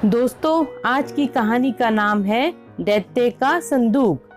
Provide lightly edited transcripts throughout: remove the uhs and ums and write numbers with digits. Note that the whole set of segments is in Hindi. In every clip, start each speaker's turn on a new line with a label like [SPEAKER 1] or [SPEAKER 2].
[SPEAKER 1] दोस्तों, आज की कहानी का नाम है दैत्य का संदूक।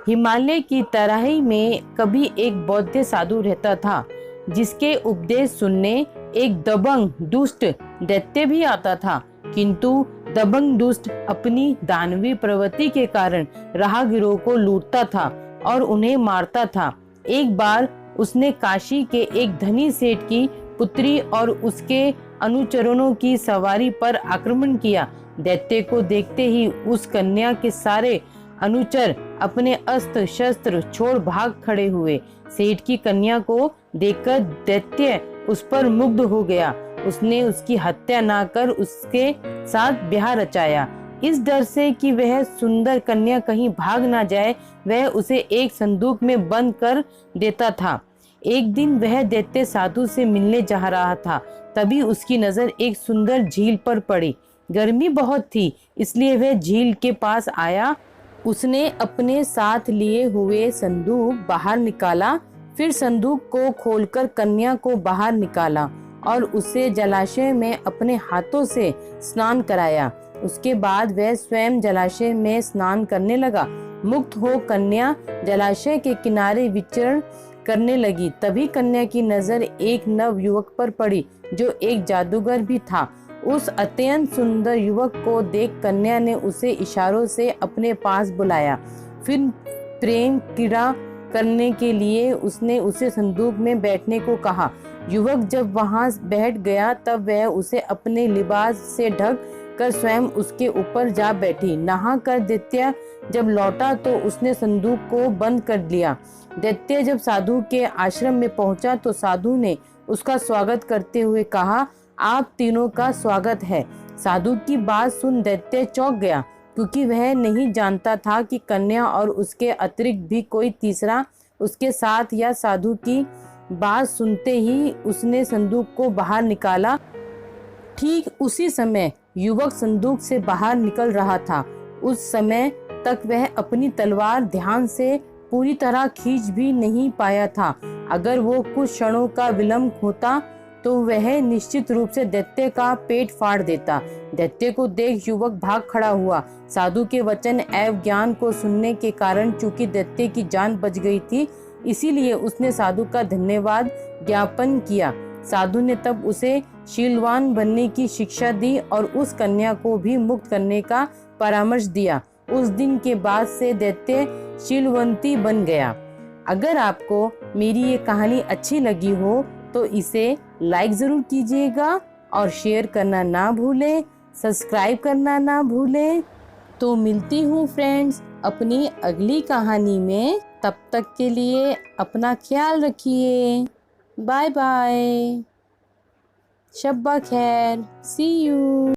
[SPEAKER 1] हिमालय की तराई में कभी एक बौद्ध साधु रहता था, जिसके उपदेश सुनने एक दबंग दुष्ट दैत्य भी आता था। किंतु दबंग दुष्ट अपनी दानवी प्रवृत्ति के कारण राहगीरों को लूटता था और उन्हें मारता था। एक बार उसने काशी के एक धनी सेठ की पुत्री और उसके अनुचरों की सवारी पर आक्रमण किया। दैत्य को देखते ही उस कन्या के सारे अनुचर अपने अस्त्र शस्त्र छोड़ भाग खड़े हुए। सेठ की कन्या को देखकर दैत्य उस पर मुग्ध हो गया। उसने उसकी हत्या न कर उसके साथ ब्याह रचाया। इस डर से कि वह सुंदर कन्या कहीं भाग ना जाए, वह उसे एक संदूक में बंद कर देता था। एक दिन वह दैत्य साधु से मिलने जा रहा था, तभी उसकी नजर एक सुंदर झील पर पड़ी। गर्मी बहुत थी, इसलिए वह झील के पास आया। उसने अपने साथ लिए हुए संदूक बाहर निकाला, फिर संदूक को खोलकर कन्या को बाहर निकाला और उसे जलाशय में अपने हाथों से स्नान कराया। उसके बाद वह स्वयं जलाशय में स्नान करने लगा। मुक्त हो कन्या जलाशय के किनारे विचरण करने लगी। तभी कन्या की नजर एक नव युवक पर पड़ी, जो एक जादूगर भी था। उस अत्यंत सुंदर युवक को देख कन्या ने उसे इशारों से अपने पास बुलाया। फिर प्रेम क्रीड़ा करने के लिए उसने उसे संदूक में बैठने को कहा। युवक जब वहां बैठ गया, तब वह उसे अपने लिबास से ढक कर स्वयं उसके ऊपर जा बैठी। नहा कर दैत्य जब लौटा तो उसने संदूक को बंद कर लिया। दैत्य जब साधु के आश्रम में पहुंचा तो साधु ने उसका स्वागत करते हुए कहा, आप तीनों का स्वागत है। साधु की बात सुन दैत्य चौंक गया, क्योंकि वह नहीं जानता था कि कन्या और उसके अतिरिक्त भी कोई तीसरा उसके साथ। या साधु की बात सुनते ही उसने संदूक को बाहर निकाला। ठीक उसी समय युवक संदूक से बाहर निकल रहा था। उस समय तक वह अपनी तलवार ध्यान से पूरी तरह खींच भी नहीं पाया था। अगर वो कुछ क्षणों का विलंब होता तो वह निश्चित रूप से दैत्य का पेट फाड़ देता। दैत्य को देख युवक भाग खड़ा हुआ। साधु के वचन एवं ज्ञान को सुनने के कारण चूंकि दैत्य की जान बच गई थी, इसीलिए उसने साधु का धन्यवाद ज्ञापन किया। साधु ने तब उसे शीलवान बनने की शिक्षा दी और उस कन्या को भी मुक्त करने का परामर्श दिया। उस दिन के बाद से दैत्य शीलवंती बन गया। अगर आपको मेरी ये कहानी अच्छी लगी हो तो इसे लाइक जरूर कीजिएगा और शेयर करना ना भूलें, सब्सक्राइब करना ना भूलें। तो मिलती हूँ फ्रेंड्स अपनी अगली कहानी में। तब तक के लिए अपना ख्याल रखिए। बाय बाय, शब्बा खैर, सी यू।